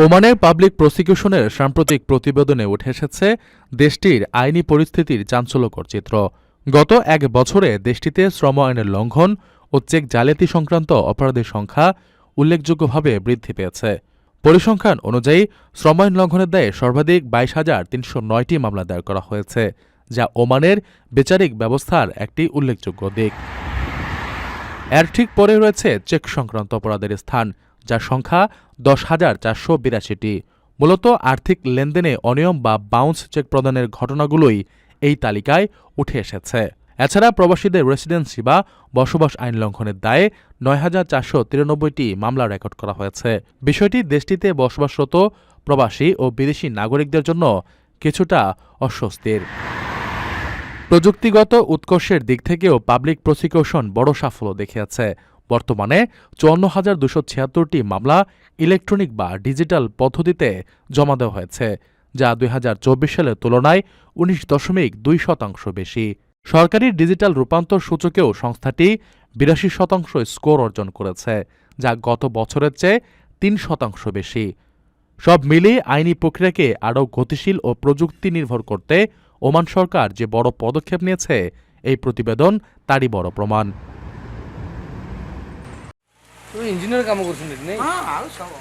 ওমানের পাবলিক প্রসিকিউশনের সাম্প্রতিক প্রতিবেদনে উঠে এসেছে দেশটির আইনি পরিস্থিতির চাঞ্চল্যকর চিত্র। গত এক বছরে দেশটিতে শ্রম আইনের লঙ্ঘন ও চেক জালিয়াতি সংক্রান্ত অপরাধের সংখ্যা উল্লেখযোগ্যভাবে বৃদ্ধি পেয়েছে। পরিসংখ্যান অনুযায়ী শ্রম আইন লঙ্ঘনের দায়ে সর্বাধিক ২২,৩০৯টি মামলা দায়ের করা হয়েছে, যা ওমানের বিচারিক ব্যবস্থার একটি উল্লেখযোগ্য দিক। এর ঠিক পরে রয়েছে চেক সংক্রান্ত অপরাধের স্থান, যার সংখ্যা ১০,৪৮২টি। মূলত আর্থিক লেনদেনে অনিয়ম বা বাউন্স চেক প্রদানের ঘটনাগুলোই এই তালিকায় উঠে এসেছে। এছাড়া প্রবাসীদের রেসিডেন্সি বা বসবাস আইন লঙ্ঘনের দায়ে ৯,৪৯৩টি মামলা রেকর্ড করা হয়েছে। বিষয়টি দেশটিতে বসবাসরত প্রবাসী ও বিদেশি নাগরিকদের জন্য কিছুটা অস্বস্তির। প্রযুক্তিগত উৎকর্ষের দিক থেকেও পাবলিক প্রসিকিউশন বড় সাফল্য দেখিয়েছে। বর্তমানে ৫৪,২৭৬টি মামলা ইলেকট্রনিক বা ডিজিটাল পদ্ধতিতে জমা দেওয়া হয়েছে, যা ২০২৪ সালের তুলনায় ১৯.২% বেশি। সরকারি ডিজিটাল রূপান্তর সূচকেও সংস্থাটি ৮২% স্কোর অর্জন করেছে, যা গত বছরের চেয়ে ৩% বেশি। সব মিলিয়ে আইনি প্রক্রিয়াকে আরও গতিশীল ও প্রযুক্তি নির্ভর করতে ওমান সরকার যে বড় পদক্ষেপ নিয়েছে, এই প্রতিবেদন তারই বড় প্রমাণ।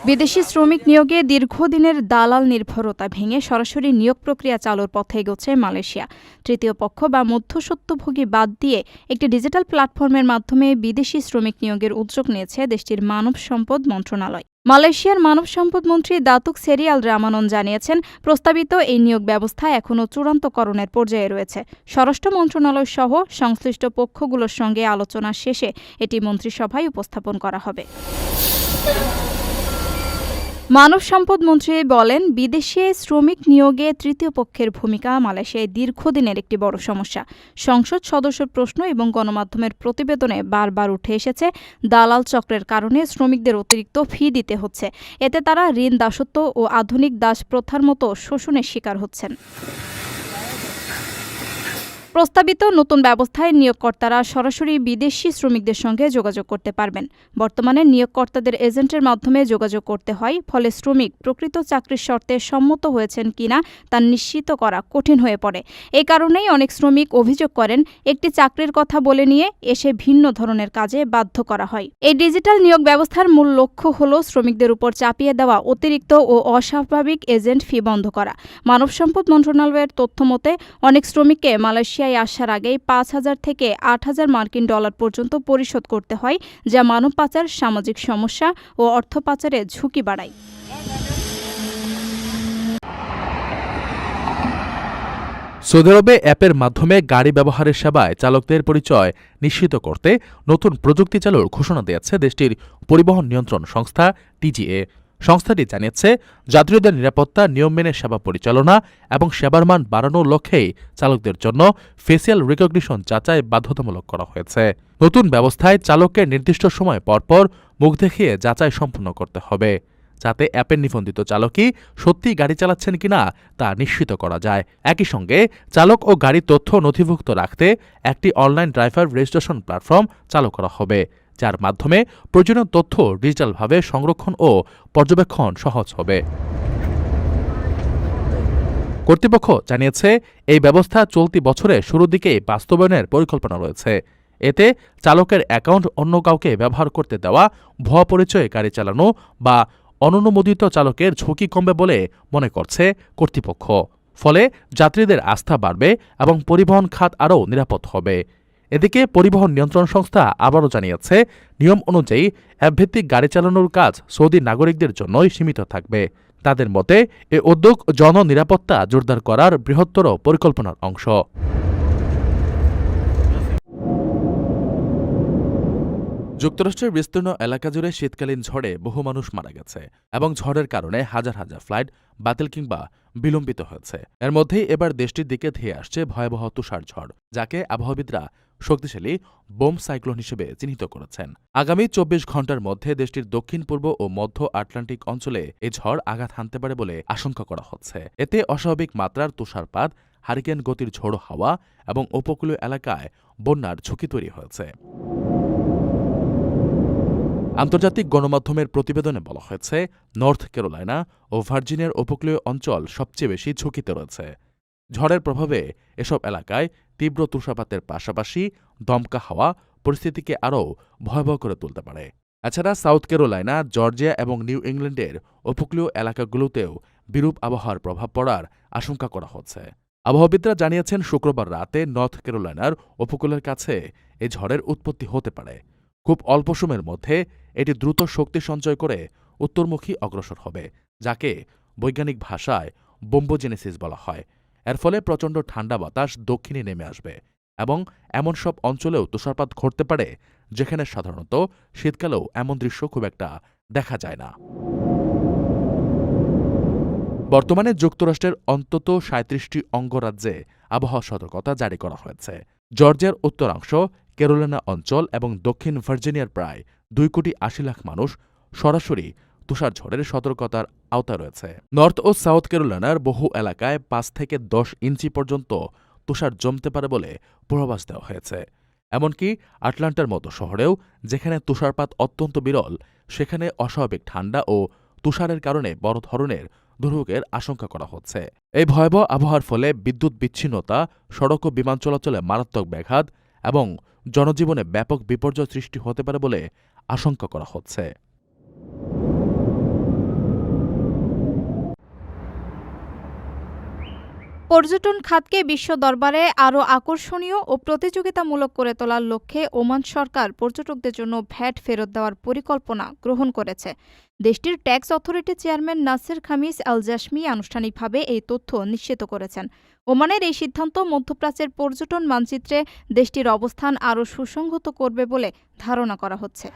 বিদেশি শ্রমিক নিয়োগে দীর্ঘদিনের দালাল নির্ভরতা ভেঙে সরাসরি নিয়োগ প্রক্রিয়া চালুর পথে এগোচ্ছে মালয়েশিয়া। তৃতীয় পক্ষ বা মধ্যস্বত্বভোগী বাদ দিয়ে একটি ডিজিটাল প্ল্যাটফর্মের মাধ্যমে বিদেশি শ্রমিক নিয়োগের উদ্যোগ নিয়েছে দেশটির মানব সম্পদ মন্ত্রণালয়। মালয়েশিয়ার মানব সম্পদ মন্ত্রী দাতুক সেরি আল রামানন জানিয়েছেন, প্রস্তাবিত এই নিয়োগ ব্যবস্থা এখনও চূড়ান্তকরণের পর্যায়ে রয়েছে। স্বরাষ্ট্র মন্ত্রণালয় সহ সংশ্লিষ্ট পক্ষগুলোর সঙ্গে আলোচনা শেষে এটি মন্ত্রিসভায় উপস্থাপন করা হবে। মানব সম্পদ মন্ত্রী বলেন, বিদেশে শ্রমিক নিয়োগে তৃতীয় পক্ষের ভূমিকা মালয়েশিয়ায় দীর্ঘদিনের একটি বড় সমস্যা। সংসদ সদস্যের প্রশ্ন এবং গণমাধ্যমের প্রতিবেদনে বারবার উঠে এসেছে, দালাল চক্রের কারণে শ্রমিকদের অতিরিক্ত ফি দিতে হচ্ছে। এতে তারা ঋণ দাসত্ব ও আধুনিক দাস প্রথার মতো শোষণের শিকার হচ্ছেন। প্রস্তাবিত নতুন ব্যবস্থায় নিয়োগকর্তারা সরাসরি বিদেশি শ্রমিকদের সঙ্গে যোগাযোগ করতে পারবেন। বর্তমানে নিয়োগকর্তাদের এজেন্টের মাধ্যমে যোগাযোগ করতে হয়, ফলে শ্রমিক প্রকৃত চাকরির শর্তে সম্মত হয়েছেন কিনা তা নিশ্চিত করা কঠিন হয়ে পড়ে। এই কারণেই অনেক শ্রমিক অভিযোগ করেন, একটি চাকরির কথা বলে নিয়ে এসে ভিন্ন ধরনের কাজে বাধ্য করা হয়। এই ডিজিটাল নিয়োগ ব্যবস্থার মূল লক্ষ্য হল শ্রমিকদের উপর চাপিয়ে দেওয়া অতিরিক্ত ও অস্বাভাবিক এজেন্ট ফি বন্ধ করা। মানব সম্পদ মন্ত্রণালয়ের তথ্য মতে, অনেক শ্রমিককে মালয়েশিয়ায় আসার আগেই ৫,০০০ থেকে ৮,০০০ মার্কিন ডলার পর্যন্ত পরিশোধ করতে হয়, যা মানব পাচার, সামাজিক সমস্যা ও অর্থ পাচারের ঝুঁকি বাড়ায়। সৌদি আরবে অ্যাপের মাধ্যমে গাড়ি ব্যবহারের সেবায় চালকদের পরিচয় নিশ্চিত করতে নতুন প্রযুক্তি চালুর ঘোষণা দিয়েছে দেশটির পরিবহন নিয়ন্ত্রণ সংস্থা টিজিএ। সংস্থাটি জানিয়েছে, যাত্রীদের নিরাপত্তা, নিয়ম মেনে সেবা পরিচালনা এবং সেবার মান বাড়ানোর লক্ষ্যেই চালকদের জন্য ফেসিয়াল রিকগনিশন যাচাই বাধ্যতামূলক করা হয়েছে। নতুন ব্যবস্থায় চালককে নির্দিষ্ট সময় পরপর মুখ দেখিয়ে যাচাই সম্পন্ন করতে হবে, যাতে অ্যাপের নিবন্ধিত চালকই সত্যিই গাড়ি চালাচ্ছেন কিনা তা নিশ্চিত করা যায়। একই সঙ্গে চালক ও গাড়ির তথ্য নথিভুক্ত রাখতে একটি অনলাইন ড্রাইভার রেজিস্ট্রেশন প্ল্যাটফর্ম চালু করা হবে, যার মাধ্যমে প্রয়োজনীয় তথ্য ডিজিটালভাবে সংরক্ষণ ও পর্যবেক্ষণ সহজ হবে। কর্তৃপক্ষ জানিয়েছে, এই ব্যবস্থা চলতি বছরের শুরুর দিকেই বাস্তবায়নের পরিকল্পনা রয়েছে। এতে চালকের অ্যাকাউন্ট অন্য কাউকে ব্যবহার করতে দেওয়া, ভুয়া পরিচয়ে গাড়ি চালানো বা অননুমোদিত চালকের ঝুঁকি কমবে বলে মনে করছে কর্তৃপক্ষ। ফলে যাত্রীদের আস্থা বাড়বে এবং পরিবহন খাত আরও নিরাপদ হবে। এদিকে পরিবহন নিয়ন্ত্রণ সংস্থা আবারও জানিয়েছে, নিয়ম অনুযায়ী অ্যাপভিত্তিক গাড়ি চালানোর কাজ সৌদি নাগরিকদের জন্যই সীমিত থাকবে। তাদের মতে, এ উদ্যোগ জননিরাপত্তা জোরদার করার বৃহত্তর পরিকল্পনার অংশ। যুক্তরাষ্ট্রের বিস্তীর্ণ এলাকা জুড়ে শীতকালীন ঝড়ে বহু মানুষ মারা গেছে এবং ঝড়ের কারণে হাজার হাজার ফ্লাইট বাতিল কিংবা বিলম্বিত হয়েছে। এর মধ্যেই এবার দেশটির দিকে ধেয়ে আসছে ভয়াবহ তুষার ঝড়, যাকে আবহাওয়াবিদরা শক্তিশালী বোম সাইক্লোন হিসেবে চিহ্নিত করেছেন। আগামী ২৪ ঘণ্টার মধ্যে দেশটির দক্ষিণ পূর্ব ও মধ্য আটলান্টিক অঞ্চলে এই ঝড় আঘাত হানতে পারে বলে আশঙ্কা করা হচ্ছে। এতে অস্বাভাবিক মাত্রার তুষারপাত, হারিকেন গতির ঝোড়ো হাওয়া এবং উপকূলীয় এলাকায় বন্যার ঝুঁকি তৈরি হয়েছে। আন্তর্জাতিক গণমাধ্যমের প্রতিবেদনে বলা হয়েছে, নর্থ ক্যারোলাইনা ও ভার্জিনিয়ার উপকূলীয় অঞ্চল সবচেয়ে বেশি ঝুঁকিতে রয়েছে। ঝড়ের প্রভাবে এসব এলাকায় তীব্র তুষারপাতের পাশাপাশি দমকা হাওয়া পরিস্থিতিকে আরও ভয়াবহ করে তুলতে পারে। এছাড়া সাউথ ক্যারোলাইনা, জর্জিয়া এবং নিউ ইংল্যান্ডের উপকূলীয় এলাকাগুলোতেও বিরূপ আবহাওয়ার প্রভাব পড়ার আশঙ্কা করা হচ্ছে। আবহাওয়াবিদরা জানিয়েছেন, শুক্রবার রাতে নর্থ ক্যারোলাইনার উপকূলের কাছে এই ঝড়ের উৎপত্তি হতে পারে। খুব অল্প সময়ের মধ্যে এটি দ্রুত শক্তি সঞ্চয় করে উত্তরমুখী অগ্রসর হবে, যাকে বৈজ্ঞানিক ভাষায় বোম্বোজেনেসিস বলা হয়। এর ফলে প্রচণ্ড ঠান্ডা বাতাস দক্ষিণে নেমে আসবে এবং এমন সব অঞ্চলেও তুষারপাত ঘটতে পারে যেখানে সাধারণত শীতকালেও এমন দৃশ্য খুব একটা দেখা যায় না। বর্তমানে যুক্তরাষ্ট্রের অন্তত ৩৭টি অঙ্গরাজ্যে আবহাওয়া সতর্কতা জারি করা হয়েছে। জর্জিয়ার উত্তরাংশ, ক্যারোলিনা অঞ্চল এবং দক্ষিণ ভার্জিনিয়ার প্রায় ২,৮০,০০,০০০ মানুষ সরাসরি তুষারঝড়ের সতর্কতার আওতায় রয়েছে। নর্থ ও সাউথ ক্যারোলিনার বহু এলাকায় ৫ থেকে ১০ ইঞ্চি পর্যন্ত তুষার জমতে পারে বলে পূর্বাভাস দেওয়া হয়েছে। এমনকি আটলান্টার মতো শহরেও, যেখানে তুষারপাত অত্যন্ত বিরল, সেখানে অস্বাভাবিক ঠান্ডা ও তুষারের কারণে বড় ধরনের দুর্ভোগের আশঙ্কা করা হচ্ছে। এই ভয়াবহ আবহাওয়ার ফলে বিদ্যুৎ বিচ্ছিন্নতা, সড়ক ও বিমান চলাচলে মারাত্মক ব্যাঘাত এবং জনজীবনে ব্যাপক বিপর্যয় সৃষ্টি হতে পারে বলে আশঙ্কা করা হচ্ছে। পর্যটন খাতকে বিশ্ব দরবারে আরও আকর্ষণীয় ও প্রতিযোগিতামূলক করে তোলার লক্ষ্যে ওমান সরকার পর্যটকদের জন্য ভ্যাট ফেরত দেওয়ার পরিকল্পনা গ্রহণ করেছে। দেশটির ট্যাক্স অথরিটি চেয়ারম্যান নাসের খামিস আল জাসমি আনুষ্ঠানিকভাবে এই তথ্য নিশ্চিত করেছেন। ওমানের এই সিদ্ধান্ত মধ্যপ্রাচ্যের পর্যটন মানচিত্রে দেশটির অবস্থান আরও সুসংহত করবে বলে ধারণা করা হচ্ছে।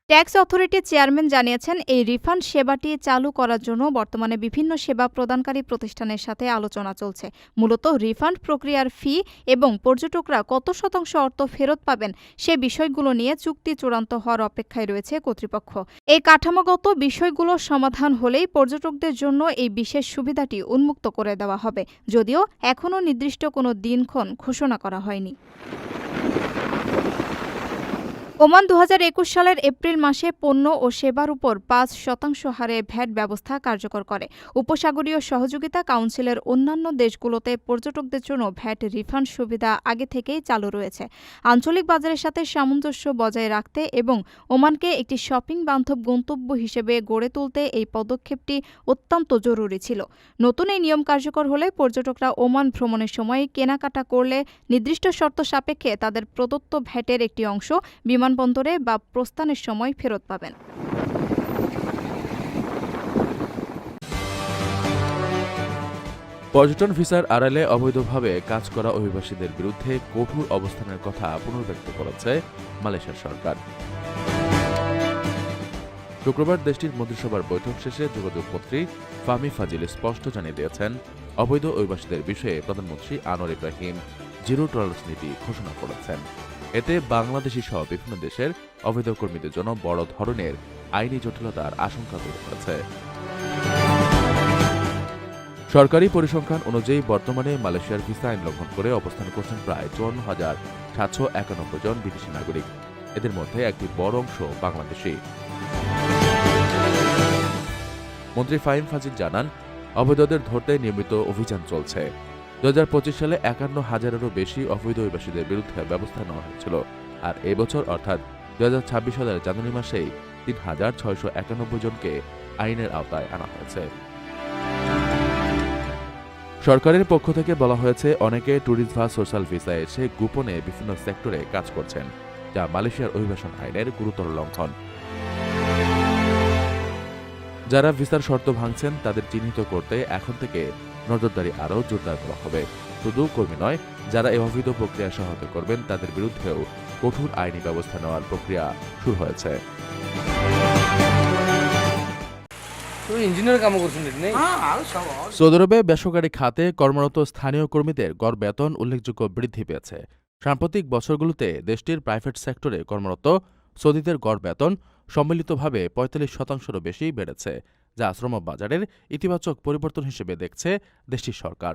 ট্যাক্স অথরিটির চেয়ারম্যান জানিয়েছেন, এই রিফান্ড সেবাটি চালু করার জন্য বর্তমানে বিভিন্ন সেবা প্রদানকারী প্রতিষ্ঠানের সাথে আলোচনা চলছে। মূলত রিফান্ড প্রক্রিয়ার ফি এবং পর্যটকরা কত শতাংশ অর্থ ফেরত পাবেন সে বিষয়গুলো নিয়ে চুক্তি চূড়ান্ত হওয়ার অপেক্ষায় রয়েছে কর্তৃপক্ষ। এই কাঠামোগত বিষয়গুলো সমাধান হলেই পর্যটকদের জন্য এই বিশেষ সুবিধাটি উন্মুক্ত করে দেওয়া হবে, যদিও এখনও নির্দিষ্ট কোনো দিনক্ষণ ঘোষণা করা হয়নি। ওমান ২০২১ সালের এপ্রিল মাসে পণ্য ও সেবার উপর ৫% হারে ভ্যাট ব্যবস্থা কার্যকর করে। উপসাগরীয় সহযোগিতা কাউন্সিলের অন্যান্য দেশগুলোতে পর্যটকদের জন্য ভ্যাট রিফান্ড সুবিধা আগে থেকেই চালু রয়েছে। আঞ্চলিক বাজারের সাথে সামঞ্জস্য বজায় রাখতে এবং ওমানকে একটি শপিং বান্ধব গন্তব্য হিসেবে গড়ে তুলতে এই পদক্ষেপটি অত্যন্ত জরুরি ছিল। নতুন এই নিয়ম কার্যকর হলে পর্যটকরা ওমান ভ্রমণের সময় কেনাকাটা করলে নির্দিষ্ট শর্ত সাপেক্ষে তাদের প্রদত্ত ভ্যাটের একটি অংশ বিমানবন্দরে বা প্রস্থানের সময় ফেরত পাবেন। পর্যটন ভিসার আড়ালে অবৈধভাবে কাজ করা অভিবাসীদের বিরুদ্ধে কঠোর অবস্থানের কথা পুনর্ব্যক্ত করেছে মালয়েশিয়ার সরকার। শুক্রবার দেশটির মন্ত্রিসভার বৈঠক শেষে যোগাযোগমন্ত্রী ফাহমি ফাজিল স্পষ্ট জানিয়ে দিয়েছেন, অবৈধ অভিবাসীদের বিষয়ে প্রধানমন্ত্রী আনোয়ার ইব্রাহিম জিরো টলারেন্স নীতি ঘোষণা করেছেন। এতে বাংলাদেশি সহ বিভিন্ন দেশের অবৈধ কর্মীদের জন্য বড় ধরনের আইনি জটিলতার আশঙ্কা তৈরি হয়েছে। সরকারি পরিসংখ্যান অনুযায়ী বর্তমানে মালয়েশিয়ার ভিসা আইন লঙ্ঘন করে অবস্থান করছেন প্রায় ৫৪,৭৯১ জন বিদেশি নাগরিক। এদের মধ্যে একটি বড় অংশ বাংলাদেশি। মন্ত্রী ফাহিম ফাজিল জানান, অবৈধদের ধরতে নিয়মিত অভিযান চলছে। ২০২৫ সালে ৫১,০০০-এরও বেশি অবৈধ অভিবাসীদের বিরুদ্ধে ব্যবস্থা নেওয়া হয়েছিল, আর এবছর অর্থাৎ ২০২৬ সালের জানুয়ারি মাসেই ৩,৬৯১ জনকে আইনের আওতায় আনা হয়েছে। সরকারের পক্ষ থেকে বলা হয়েছে, অনেকে ট্যুরিস্ট বা সোশ্যাল ভিসায় এসে গোপনে বিভিন্ন সেক্টরে কাজ করছেন, যা মালয়েশিয়ার অভিবাসন আইনের গুরুতর লঙ্ঘন। যারা ভিসার শর্ত ভাঙছেন তাদের চিহ্নিত করতে এখন থেকে নজরদারি আরও জোরদার করা হবে। শুধু কর্মী নয়, যারা এই অবৈধ প্রক্রিয়া সহায়তা করবেন তাদের বিরুদ্ধেও কঠোর আইনি ব্যবস্থা নেওয়ার প্রক্রিয়া শুরু হয়েছে। সৌদি আরবে বেসরকারি খাতে কর্মরত স্থানীয় কর্মীদের গড় বেতন উল্লেখযোগ্য বৃদ্ধি পেয়েছে। সাম্প্রতিক বছরগুলোতে দেশটির প্রাইভেট সেক্টরে কর্মরত সৌদিদের গড় বেতন সম্মিলিতভাবে ৪৫%-রও বেশি বেড়েছে, যা শ্রম বাজারের ইতিবাচক পরিবর্তন হিসেবে দেখছে দেশটির সরকার।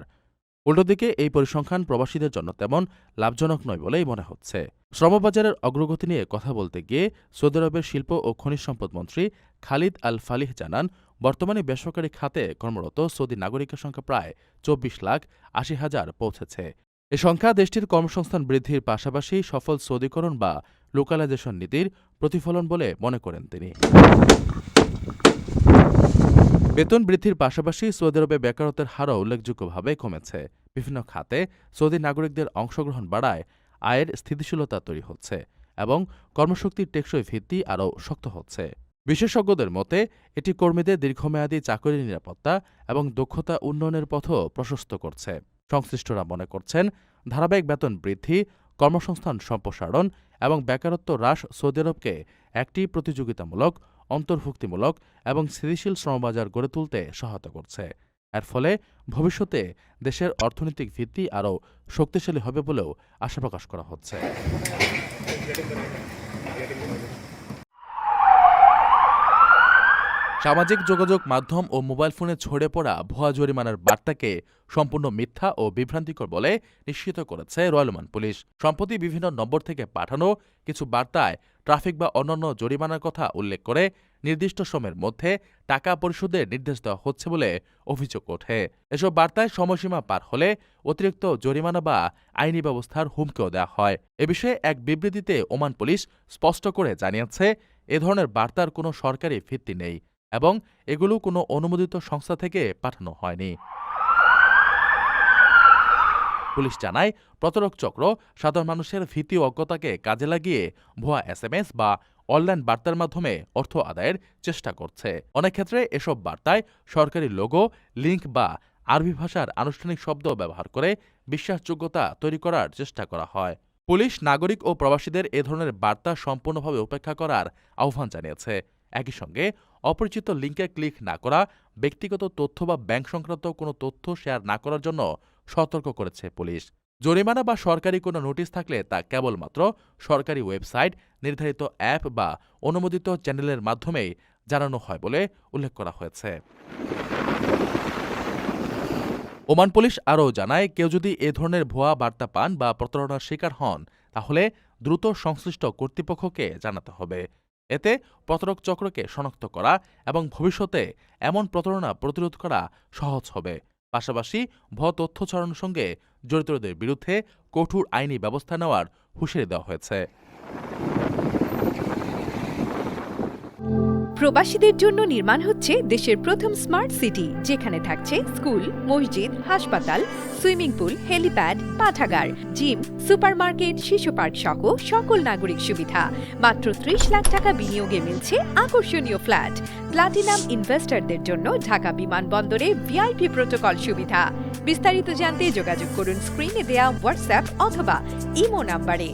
উল্টোদিকে এই পরিসংখ্যান প্রবাসীদের জন্য তেমন লাভজনক নয় বলেই মনে হচ্ছে। শ্রমবাজারের অগ্রগতি নিয়ে কথা বলতে গিয়ে সৌদি আরবের শিল্প ও খনিজ সম্পদ মন্ত্রী খালিদ আল ফালিহ জানান, বর্তমানে বেসরকারি খাতে কর্মরত সৌদি নাগরিকের সংখ্যা প্রায় 24,80,000 পৌঁছেছে। এ সংখ্যা দেশটির কর্মসংস্থান বৃদ্ধির পাশাপাশি সফল সৌদিকরণ বা লোকালাইজেশন নীতির প্রতিফলন বলে মনে করেন তিনি। বেতন বৃদ্ধির পাশাপাশি সৌদি আরবে বেকারত্বের হারও উল্লেখযোগ্যভাবে কমেছে। বিভিন্ন খাতে সৌদি নাগরিকদের অংশগ্রহণ বাড়ায় আয়ের স্থিতিশীলতা তৈরি হচ্ছে এবং কর্মশক্তির টেকসই ভিত্তি আরও শক্ত হচ্ছে। বিশেষজ্ঞদের মতে এটি কর্মীদের দীর্ঘমেয়াদী চাকরির নিরাপত্তা এবং দক্ষতা উন্নয়নের পথও প্রশস্ত করছে। সংশ্লিষ্টরা মনে করছেন, ধারাবাহিক বেতন বৃদ্ধি, কর্মসংস্থান সম্প্রসারণ এবং বেকারত্ব হ্রাস সৌদি আরবকে একটি প্রতিযোগিতামূলক, অন্তর্ভুক্তিমূলক এবং স্থিতিশীল শ্রমবাজার গড়ে তুলতে সহায়তা করছে। এর ফলে ভবিষ্যতে দেশের অর্থনৈতিক ভিত্তি আরও শক্তিশালী হবে বলেও আশা প্রকাশ করা হচ্ছে। সামাজিক যোগাযোগ মাধ্যম ও মোবাইল ফোনে ছড়ে পড়া ভুয়া জরিমানার বার্তাকে সম্পূর্ণ মিথ্যা ও বিভ্রান্তিকর বলে নিশ্চিত করেছে রয়্যাল ওমান পুলিশ। সম্প্রতি বিভিন্ন নম্বর থেকে পাঠানো কিছু বার্তায় ট্রাফিক বা অন্যান্য জরিমানার কথা উল্লেখ করে নির্দিষ্ট সময়ের মধ্যে টাকা পরিশোধের নির্দেশ দেওয়া হচ্ছে বলে অভিযোগ ওঠে। এসব বার্তায় সময়সীমা পার হলে অতিরিক্ত জরিমানা বা আইনি ব্যবস্থার হুমকিও দেওয়া হয়। এ বিষয়ে এক বিবৃতিতে ওমান পুলিশ স্পষ্ট করে জানিয়েছে, এ ধরনের বার্তার কোনো সরকারি ভিত্তি নেই এবং এগুলো কোনো অনুমোদিত সংস্থা থেকে পাঠানো হয়নি। পুলিশ জানায়, প্রতারক চক্র সাধারণ মানুষের ভীতি ও অজ্ঞতাকে কাজে লাগিয়ে ভুয়া SMS বা অনলাইন বার্তার মাধ্যমে অর্থ আদায়ের চেষ্টা করছে। অনেক ক্ষেত্রে এসব বার্তায় সরকারি লোগো, লিঙ্ক বা আরবি ভাষার আনুষ্ঠানিক শব্দ ব্যবহার করে বিশ্বাসযোগ্যতা তৈরি করার চেষ্টা করা হয়। পুলিশ নাগরিক ও প্রবাসীদের এ ধরনের বার্তা সম্পূর্ণভাবে উপেক্ষা করার আহ্বান জানিয়েছে। একই সঙ্গে অপরিচিত লিঙ্কে ক্লিক না করা, ব্যক্তিগত তথ্য বা ব্যাংক সংক্রান্ত কোনো তথ্য শেয়ার না করার জন্য সতর্ক করেছে পুলিশ। জরিমানা বা সরকারি কোনো নোটিশ থাকলে তা কেবলমাত্র সরকারি ওয়েবসাইট, নির্ধারিত অ্যাপ বা অনুমোদিত চ্যানেলের মাধ্যমেই জানানো হয় বলে উল্লেখ করা হয়েছে। ওমান পুলিশ আরও জানায়, কেউ যদি এ ধরনের ভুয়া বার্তা পান বা প্রতারণার শিকার হন, তাহলে দ্রুত সংশ্লিষ্ট কর্তৃপক্ষকে জানাতে হবে। এতে প্রতারক চক্রকে শনাক্ত করা এবং ভবিষ্যতে এমন প্রতারণা প্রতিরোধ করা সহজ হবে। পাশাপাশি ভুয়া তথ্য ছড়ানোর সঙ্গে জড়িতদের বিরুদ্ধে কঠোর আইনি ব্যবস্থা নেওয়ার হুঁশিয়ারি দেওয়া হয়েছে। প্রবাসীদের জন্য নির্মাণ হচ্ছে দেশের প্রথম স্মার্ট সিটি, যেখানে থাকছে স্কুল, মসজিদ, হাসপাতাল, সুইমিং পুল, হেলিপ্যাড, পাঠাগার, জিম, সুপারমার্কেট, শিশু পার্ক সহ সকল নাগরিক সুবিধা। মাত্র 30 লাখ টাকা বিনিয়োগে মিলছে আকর্ষণীয় ফ্ল্যাট। প্লাটিনাম ইনভেস্টরদের জন্য ঢাকা বিমানবন্দরে VIP প্রোটোকল সুবিধা। বিস্তারিত জানতে যোগাযোগ করুন স্ক্রিনে দেয়া হোয়াটসঅ্যাপ অথবা ইমো নাম্বারে।